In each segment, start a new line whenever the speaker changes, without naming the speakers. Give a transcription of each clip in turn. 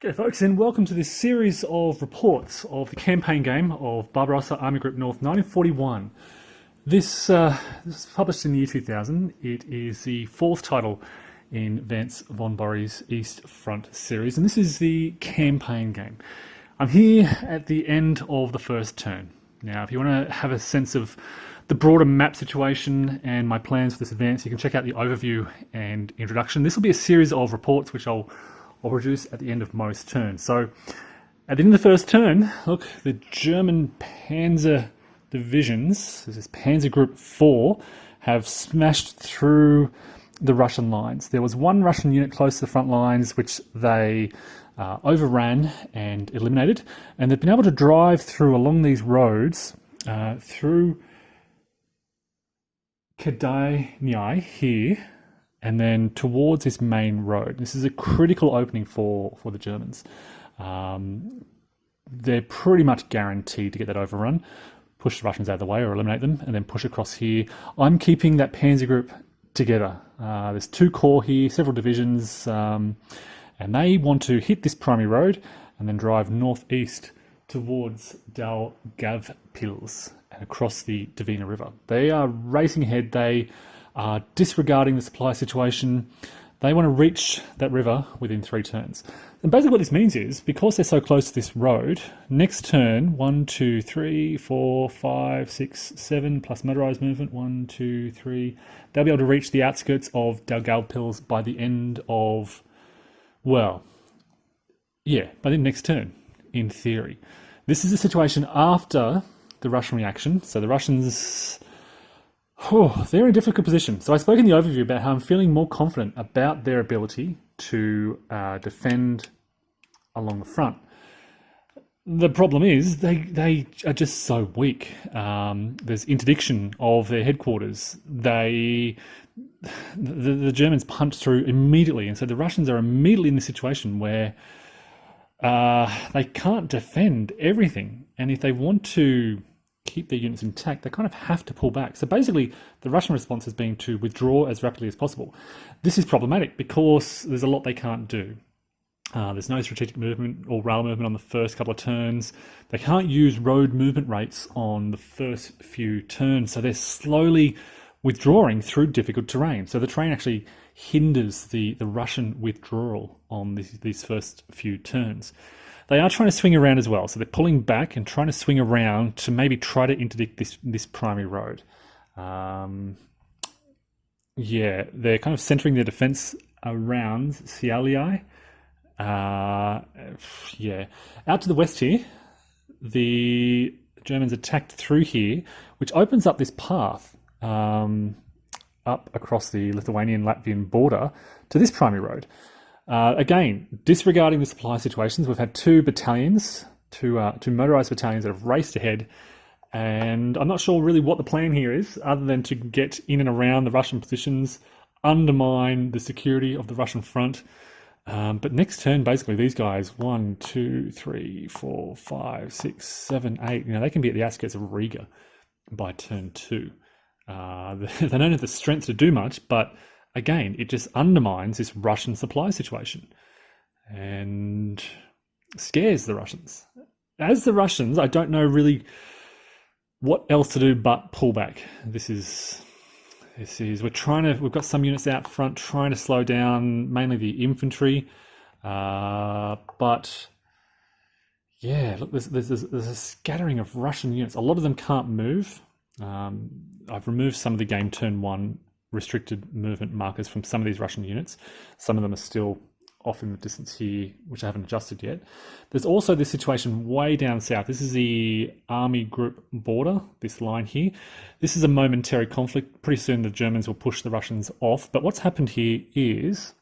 G'day folks, and welcome to this series of reports of the campaign game of Barbarossa Army Group North 1941. This was published in the year 2000. It is the fourth title in Vance von Borries' East Front series, and this is the campaign game. I'm here at the end of the first turn. Now, if you want to have a sense of the broader map situation and my plans for this advance, you can check out the overview and introduction. This will be a series of reports which I'll produce at the end of most turns. So at the end of the first turn, look, the German Panzer divisions, this is Panzer Group 4, have smashed through the Russian lines. There was one Russian unit close to the front lines which they overran and eliminated, and they've been able to drive through along these roads through Kadainiai here, and then towards this main road. This is a critical opening for the Germans. They're pretty much guaranteed to get that overrun, push the Russians out of the way or eliminate them, and then push across here. I'm keeping that Panzer group together. There's two corps here, several divisions, and they want to hit this primary road and then drive northeast towards Daugavpils and across the Dvina River. They are racing ahead. They are disregarding the supply situation. They want to reach that river within 3 turns. And basically what this means is, because they're so close to this road, next turn, 1, 2, 3, 4, 5, 6, 7, plus motorised movement, 1, 2, 3, they'll be able to reach the outskirts of Daugavpils by the end of, well, yeah, by the next turn, in theory. This is the situation after the Russian reaction. So the Russians, they're in a difficult position. So I spoke in the overview about how I'm feeling more confident about their ability to defend along the front. The problem is they are just so weak. There's interdiction of their headquarters. The Germans punch through immediately, and so the Russians are immediately in the situation where they can't defend everything. And if they want to keep their units intact, they kind of have to pull back. So basically, the Russian response has been to withdraw as rapidly as possible. This is problematic because there's a lot they can't do. There's no strategic movement or rail movement on the first couple of turns. They can't use road movement rates on the first few turns, so they're slowly withdrawing through difficult terrain. So the terrain actually hinders the Russian withdrawal on these first few turns. They are trying to swing around as well, so they're pulling back and trying to swing around to maybe try to interdict this primary road. Yeah, they're kind of centering their defense around Sialai. Yeah, out to the west here, the Germans attacked through here, which opens up this path up across the Lithuanian-Latvian border to this primary road. Again, disregarding the supply situations, we've had two battalions, two motorised battalions that have raced ahead, and I'm not sure really what the plan here is, other than to get in and around the Russian positions, undermine the security of the Russian front. But next turn, basically, these guys, 1, 2, 3, 4, 5, 6, 7, 8, they can be at the outskirts of Riga by turn 2. They don't have the strength to do much, but again, it just undermines this Russian supply situation and scares the Russians. As the Russians, I don't know really what else to do but pull back. We've got some units out front trying to slow down, mainly the infantry. But yeah, look, there's a scattering of Russian units. A lot of them can't move. I've removed some of the game turn 1 restricted movement markers from some of these Russian units. Some of them are still off in the distance here, which I haven't adjusted yet. There's also this situation way down south. This is the army group border, this line here. This is a momentary conflict. Pretty soon the Germans will push the Russians off. But what's happened here is,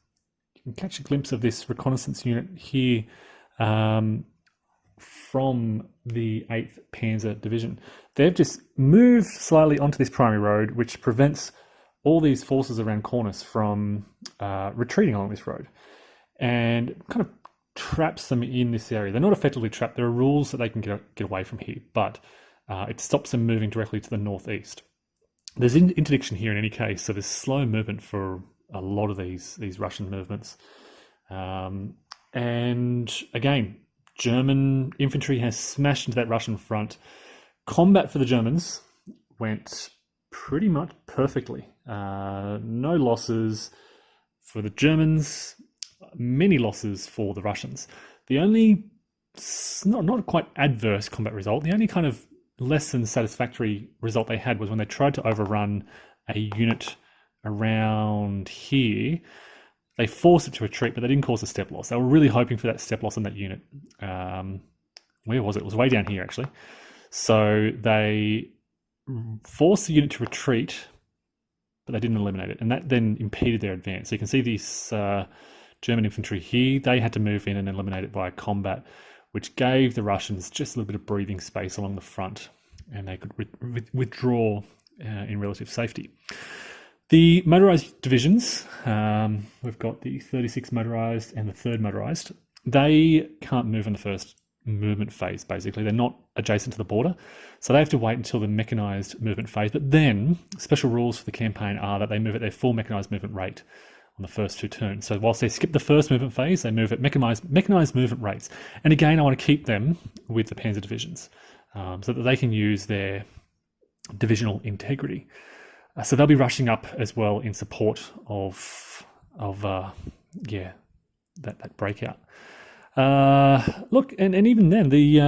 you can catch a glimpse of this reconnaissance unit here from the 8th Panzer Division. They've just moved slightly onto this primary road, which prevents all these forces around Cornus from retreating along this road, and kind of traps them in this area. They're not effectively trapped. There are rules that they can get away from here, but it stops them moving directly to the northeast. There's interdiction here in any case, so there's slow movement for a lot of these Russian movements. And again, German infantry has smashed into that Russian front. Combat for the Germans went pretty much perfectly. No losses for the Germans, many losses for the Russians. The only not quite adverse combat result, the only kind of less than satisfactory result they had was when they tried to overrun a unit around here. They forced it to retreat, but they didn't cause a step loss. They were really hoping for that step loss on that unit. Where was it? It was way down here, actually. So they forced the unit to retreat, but they didn't eliminate it. And that then impeded their advance. So you can see these German infantry here. They had to move in and eliminate it via combat, which gave the Russians just a little bit of breathing space along the front, and they could withdraw in relative safety. The motorized divisions, we've got the 36 motorized and the 3rd motorized. They can't move in the first movement phase, basically. They're not adjacent to the border, so they have to wait until the mechanized movement phase. But then, special rules for the campaign are that they move at their full mechanized movement rate on the first 2 turns. So whilst they skip the first movement phase, they move at mechanized movement rates. And again, I want to keep them with the Panzer divisions so that they can use their divisional integrity. So they'll be rushing up as well in support of that breakout. Look, and even then, the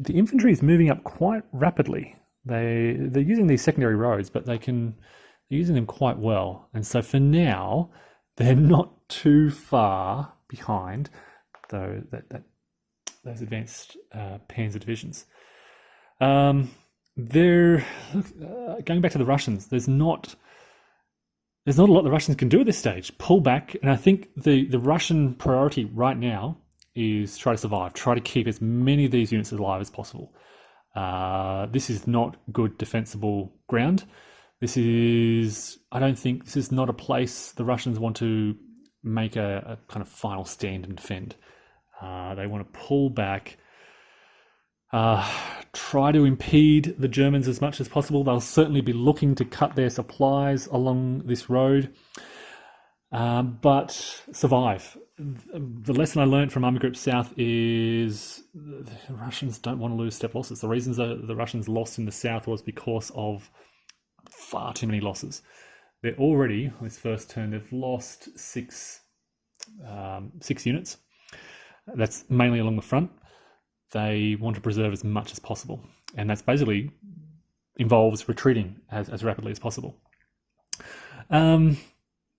infantry is moving up quite rapidly. They're using these secondary roads, but they're using them quite well. And so for now, they're not too far behind those advanced Panzer divisions. They're going back to the Russians. There's not a lot the Russians can do at this stage. Pull back, and I think the Russian priority right now is try to survive, try to keep as many of these units alive as possible. This is not good defensible ground. I don't think this is not a place the Russians want to make a kind of final stand and defend. They want to pull back, try to impede the Germans as much as possible. They'll certainly be looking to cut their supplies along this road, but survive. The lesson I learned from Army Group South is the Russians don't want to lose step losses. The reasons the Russians lost in the south was because of far too many losses. They're already, on this first turn, they've lost six units. That's mainly along the front. They want to preserve as much as possible, and that's basically involves retreating as rapidly as possible.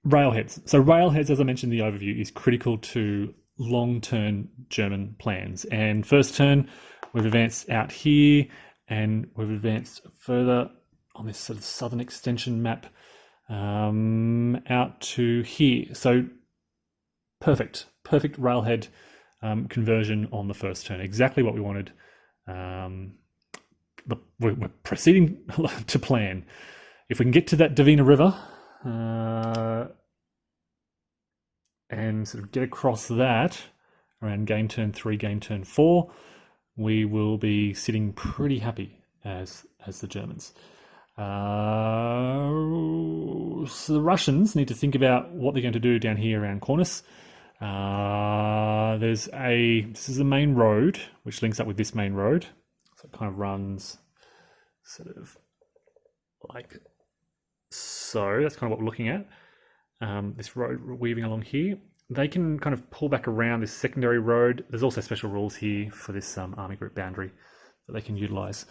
Railheads. So railheads, as I mentioned in the overview, is critical to long-term German plans. And first turn, we've advanced out here, and we've advanced further on this sort of southern extension map out to here. So perfect railhead conversion on the first turn. Exactly what we wanted. We're proceeding to plan. If we can get to that Dvina River and sort of get across that around game turn 3, game turn 4, we will be sitting pretty happy as the Germans. So the Russians need to think about what they're going to do down here around Cornus. This is the main road which links up with this main road, so it kind of runs sort of like so. That's kind of what we're looking at. This road weaving along here. They can kind of pull back around this secondary road. There's also special rules here for this army group boundary that they can utilize.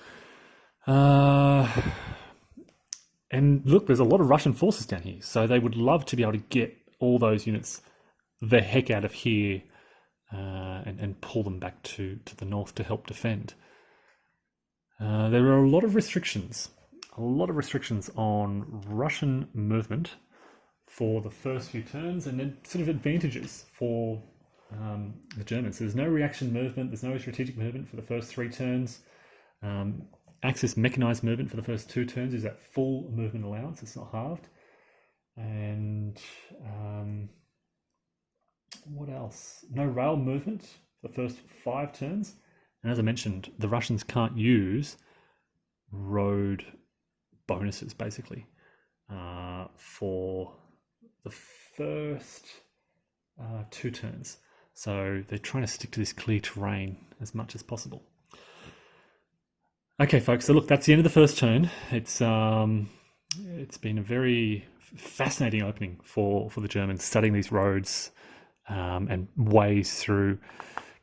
And look, there's a lot of Russian forces down here, so they would love to be able to get all those units the heck out of here and pull them back to the north to help defend. There are a lot of restrictions on Russian movement for the first few turns, and then sort of advantages for the Germans. So there's no reaction movement, there's no strategic movement for the first 3 turns. Axis mechanized movement for the first 2 turns is that full movement allowance, it's not halved. And what else? No rail movement for the first 5 turns. And as I mentioned, the Russians can't use road bonuses, basically, for the first 2 turns. So they're trying to stick to this clear terrain as much as possible. Okay, folks, so look, that's the end of the first turn. It's been a very fascinating opening for the Germans, studying these roads and ways through.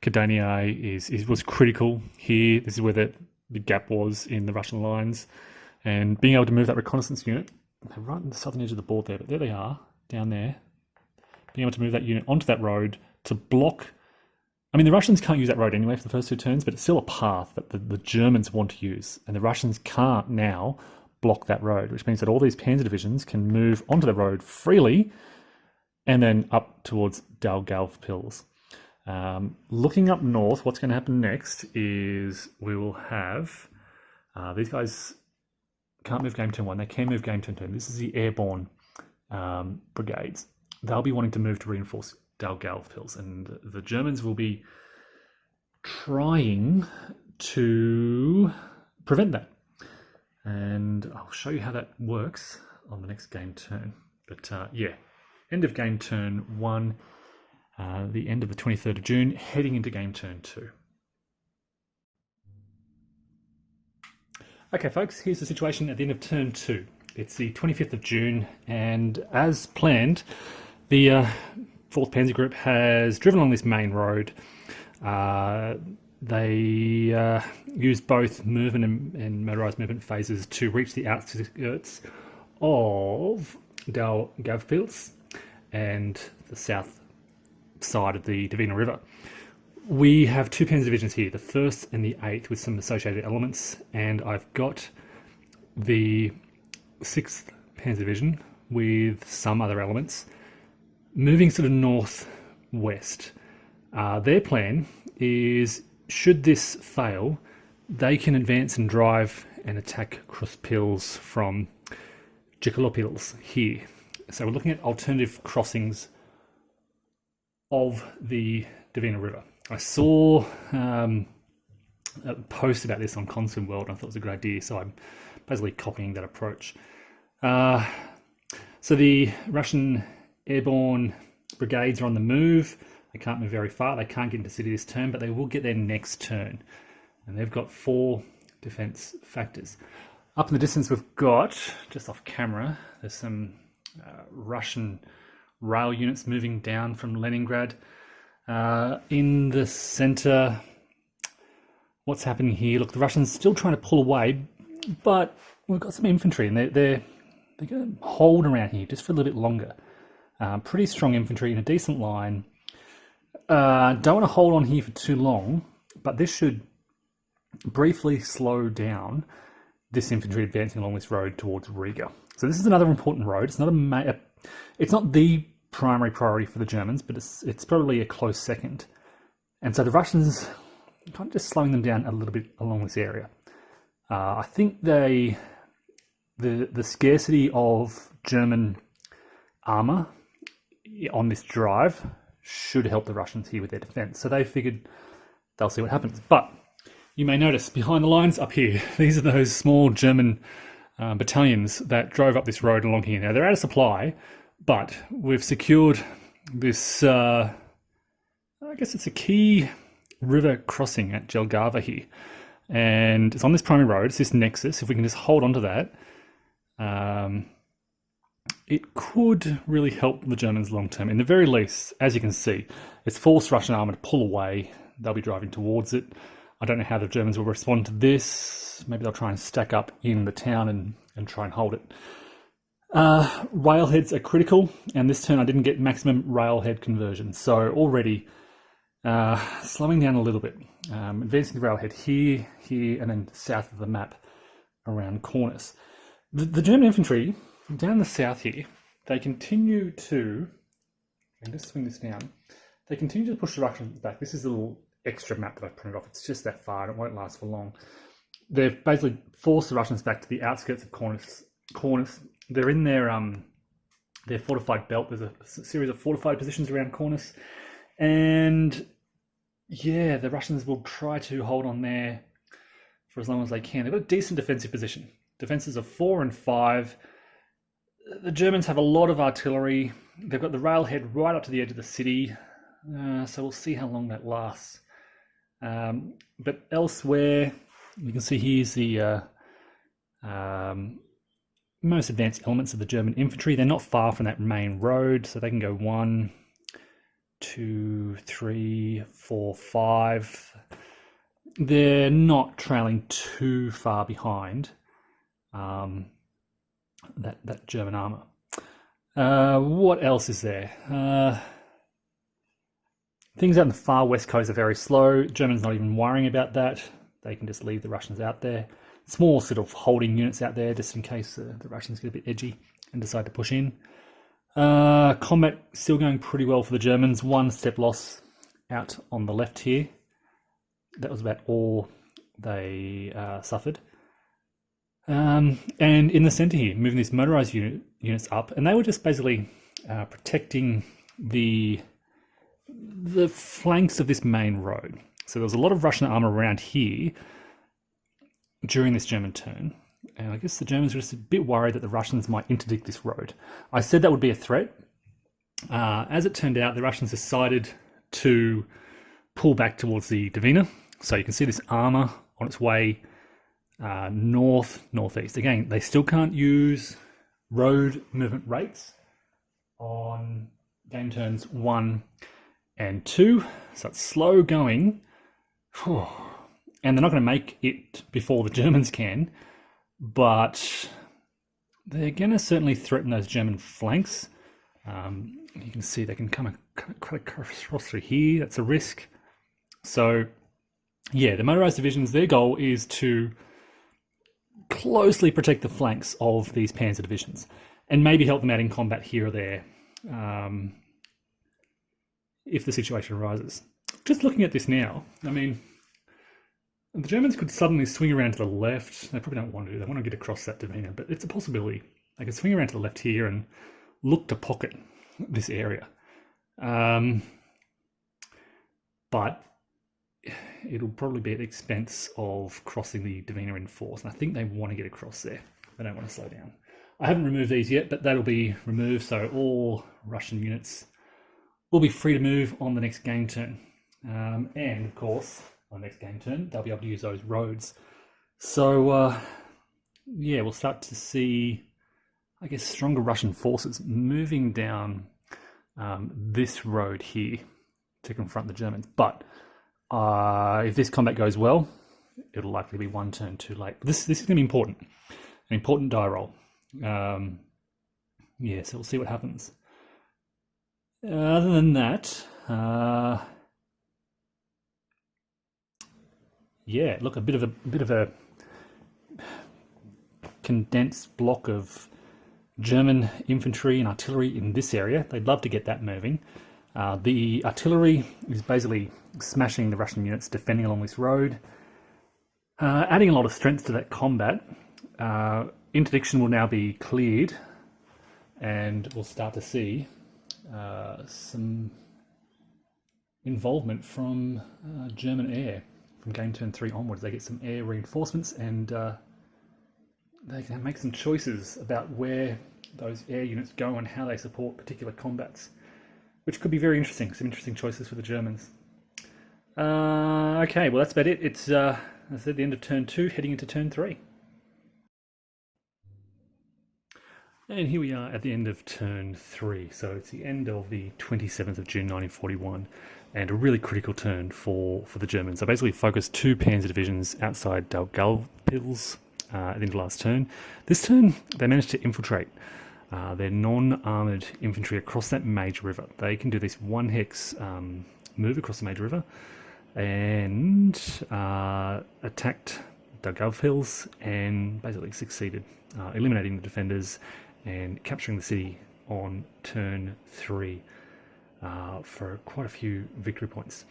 Kidani was critical here. This is where the gap was in the Russian lines, and being able to move that reconnaissance unit, they're right on the southern edge of the board there, but there they are, down there, being able to move that unit onto that road to block. I mean, the Russians can't use that road anyway for the first two turns, but it's still a path that the Germans want to use, and the Russians can't now block that road, which means that all these Panzer divisions can move onto the road freely and then up towards Daugavpils. Looking up north, what's going to happen next is we will have these guys can't move game turn 1, they can move game turn 2. This is the Airborne brigades. They'll be wanting to move to reinforce Daugavpils, and the Germans will be trying to prevent that. And I'll show you how that works on the next game turn. But yeah, end of game turn 1, the end of the 23rd of June, heading into game turn 2. Okay, folks, here's the situation at the end of turn 2. It's the 25th of June, and as planned, the 4th Panzer Group has driven along this main road. They used both movement and motorised movement phases to reach the outskirts of Daugavpils and the south side of the Dvina River. We have two Panzer divisions here, the 1st and the 8th, with some associated elements, and I've got the 6th Panzer Division with some other elements moving sort of northwest. Their plan is, should this fail, they can advance and drive and attack Kruspils from Jikolopils here. So we're looking at alternative crossings of the Dvina River. I saw a post about this on Consume World, and I thought it was a good idea, so I'm basically copying that approach. So the Russian airborne brigades are on the move. They can't move very far. They can't get into the city this turn, but they will get there next turn. And they've got 4 defense factors. Up in the distance, we've got, just off camera, there's some Russian rail units moving down from Leningrad. In the center, what's happening here? Look, the Russians still trying to pull away, but we've got some infantry, and they're going to hold around here just for a little bit longer. Pretty strong infantry in a decent line. Don't want to hold on here for too long, but this should briefly slow down this infantry advancing along this road towards Riga. So this is another important road. It's not it's not the primary priority for the Germans, but it's probably a close second. And so the Russians are kind of just slowing them down a little bit along this area. I think the scarcity of German armor on this drive should help the Russians here with their defense. So they figured they'll see what happens. But you may notice behind the lines up here, these are those small German battalions that drove up this road along here. Now they're out of supply, but we've secured this, I guess it's a key river crossing at Jelgava here. And it's on this primary road, it's this nexus. If we can just hold on to that, it could really help the Germans long term. In the very least, as you can see, it's forced Russian armour to pull away. They'll be driving towards it. I don't know how the Germans will respond to this. Maybe they'll try and stack up in the town and try and hold it. Railheads are critical, and this turn I didn't get maximum railhead conversion. So already slowing down a little bit. Advancing the railhead here, and then south of the map around Cornus. The German infantry down the south here, they continue to, and just swing this down, they continue to push the Russians back. This is a little extra map that I've printed off. It's just that far, and it won't last for long. They've basically forced the Russians back to the outskirts of Cornus. They're in their fortified belt. There's a series of fortified positions around Cornus, and yeah, the Russians will try to hold on there for as long as they can. They've got a decent defensive position. Defenses of 4 and 5. The Germans have a lot of artillery. They've got the railhead right up to the edge of the city. So we'll see how long that lasts. But elsewhere, you can see here's the most advanced elements of the German infantry. They're not far from that main road, so they can go 1, 2, 3, 4, 5. They're not trailing too far behind that German armour. What else is there? Things out in the far west coast are very slow. Germans not even worrying about that. They can just leave the Russians out there. Small sort of holding units out there just in case the Russians get a bit edgy and decide to push in. Combat still going pretty well for the Germans. 1 step loss out on the left here. That was about all they suffered. And in the centre here, moving these motorised units up, and they were just basically protecting the flanks of this main road. So there was a lot of Russian armour around here during this German turn, and I guess the Germans were just a bit worried that the Russians might interdict this road. I said that would be a threat. As it turned out, the Russians decided to pull back towards the Dvina. So you can see this armour on its way northeast. Again, they still can't use road movement rates on game turns 1 and 2, so it's slow going. And they're not going to make it before the Germans can, but they're going to certainly threaten those German flanks. You can see they can come across through here. That's a risk. So yeah, the motorized divisions, their goal is to closely protect the flanks of these Panzer divisions and maybe help them out in combat here or there if the situation arises. Just looking at this now, I mean, the Germans could suddenly swing around to the left. They probably don't want to do that. They want to get across that Dvina, but it's a possibility. They could swing around to the left here and look to pocket this area. But it'll probably be at the expense of crossing the Dvina in force. And I think they want to get across there. They don't want to slow down. I haven't removed these yet, but that'll be removed. So all Russian units will be free to move on the next game turn. And of course, on the next game turn, they'll be able to use those roads. So yeah, we'll start to see, I guess, stronger Russian forces moving down this road here to confront the Germans. But if this combat goes well, it'll likely be 1 turn too late. This is going to be important, an important die roll. Yeah, so we'll see what happens. Other than that, yeah, look, a bit of a condensed block of German infantry and artillery in this area. They'd love to get that moving. The artillery is basically smashing the Russian units defending along this road, adding a lot of strength to that combat. Interdiction will now be cleared, and we'll start to see some involvement from German air from game turn 3 onwards. They get some air reinforcements, and they can make some choices about where those air units go and how they support particular combats, which could be very interesting. Some interesting choices for the Germans. Okay, well, that's about it. It's, as I said, the end of turn 2, heading into turn 3. And here we are at the end of turn 3. So it's the end of the 27th of June 1941, and a really critical turn for the Germans. They basically focused 2 Panzer divisions outside Daugavpils at the end of last turn. This turn, they managed to infiltrate their non-armoured infantry across that major river. They can do this 1 hex move across the major river and attacked Daugavpils and basically succeeded, eliminating the defenders and capturing the city on turn 3 for quite a few victory points.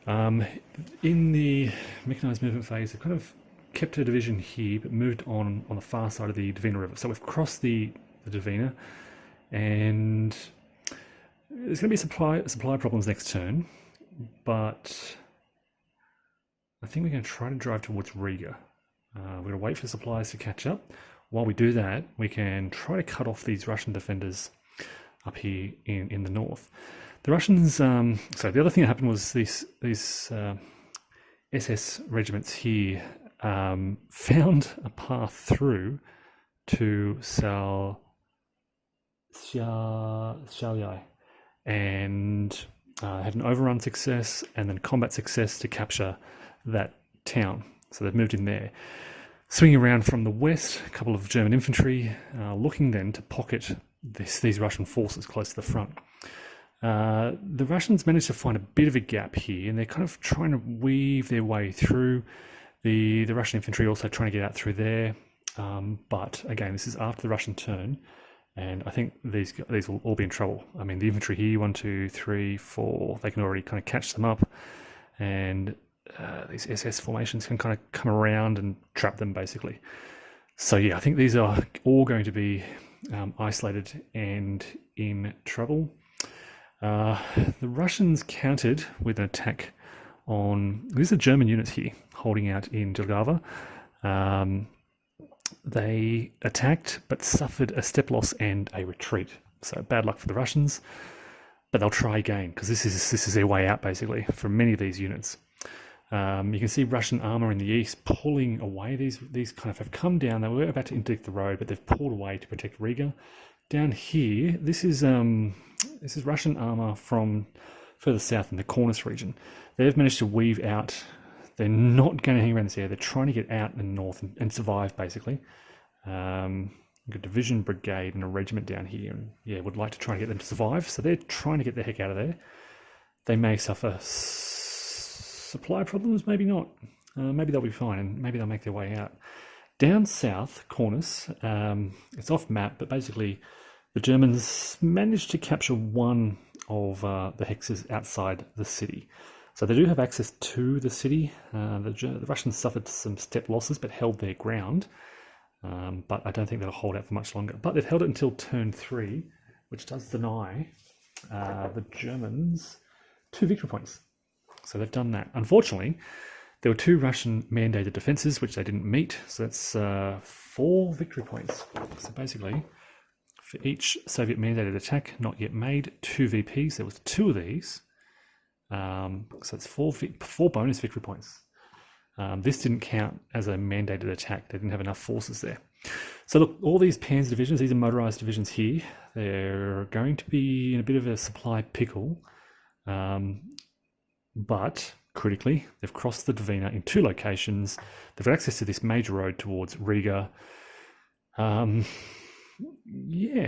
In the mechanised movement phase, they've kind of kept a division here, but moved on the far side of the Dvina River. So we've crossed the Dvina, and there's going to be supply problems next turn, but I think we're going to try to drive towards Riga. We're going to wait for supplies to catch up. While we do that, we can try to cut off these Russian defenders up here in the north. The Russians. So the other thing that happened was these SS regiments here found a path through to Xiaoyai, and had an overrun success and then combat success to capture that town. So they've moved in there. Swinging around from the west, a couple of German infantry looking then to pocket these Russian forces close to the front. The Russians managed to find a bit of a gap here, and they're kind of trying to weave their way through. The Russian infantry also trying to get out through there. But again, this is after the Russian turn, and I think these will all be in trouble. I mean, the infantry here, 1, 2, 3, 4, they can already kind of catch them up, and these SS formations can kind of come around and trap them basically. So yeah, I think these are all going to be isolated and in trouble. The Russians countered with an attack on, these are German units here holding out in Jelgava. They attacked but suffered a step loss and a retreat. So bad luck for the Russians, but they'll try again because this is their way out basically from many of these units. You can see Russian armor in the east pulling away. These kind of have come down. They were about to interdict the road, but they've pulled away to protect Riga. Down here, this is Russian armor from further south in the Cornice region. They've managed to weave out. They're not going to hang around this area. They're trying to get out in the north and survive basically. We've got a division, brigade, and a regiment down here, and yeah, would like to try and get them to survive. So they're trying to get the heck out of there. They may suffer supply problems, maybe not. Maybe they'll be fine, and maybe they'll make their way out. Down south, Cornice, it's off map, but basically the Germans managed to capture one of the hexes outside the city. So they do have access to the city. The Russians suffered some step losses, but held their ground. But I don't think they'll hold out for much longer. But they've held it until turn 3, which does deny the Germans 2 victory points. So they've done that. Unfortunately, there were 2 Russian mandated defenses, which they didn't meet. So that's 4 victory points. So basically, for each Soviet mandated attack not yet made, 2 VPs. There was 2 of these. So it's 4 bonus victory points. This didn't count as a mandated attack. They didn't have enough forces there. So look, all these Panzer divisions, these are motorized divisions here, they're going to be in a bit of a supply pickle. But critically, they've crossed the Dvina in 2 locations. They've got access to this major road towards Riga. Yeah,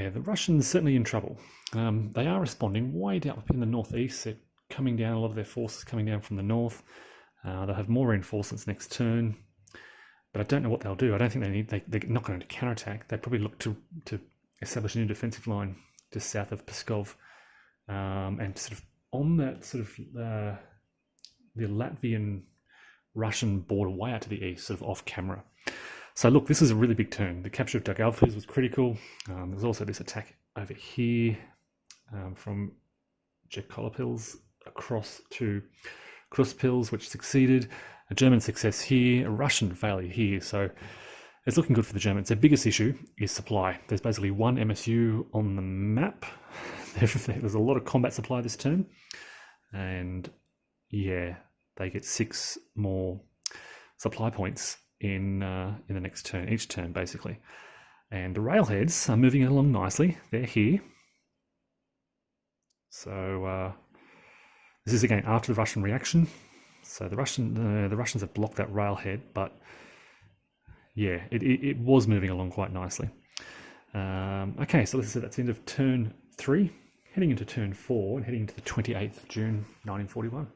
the Russians certainly in trouble. They are responding way down up in the northeast. They're coming down, a lot of their forces coming down from the north. They'll have more reinforcements next turn, but I don't know what they'll do. I don't think they're not going to counterattack. They probably look to establish a new defensive line just south of Pskov, and sort of on that sort of the Latvian-Russian border way out to the east, sort of off camera. So look, this is a really big turn. The capture of Daugavpils was critical. There was also this attack over here from Jekolopils across to Kruspils, which succeeded. A German success here, a Russian failure here. So it's looking good for the Germans. Their biggest issue is supply. There's basically 1 MSU on the map. There's a lot of combat supply this turn. And yeah, they get 6 more supply points in the next turn, each turn basically. And the railheads are moving along nicely. They're here. So this is again after the Russian reaction. So the Russians have blocked that railhead, but yeah, it was moving along quite nicely. Okay, so let's say that's the end of turn 3, heading into turn 4 and heading into the 28th of June 1941.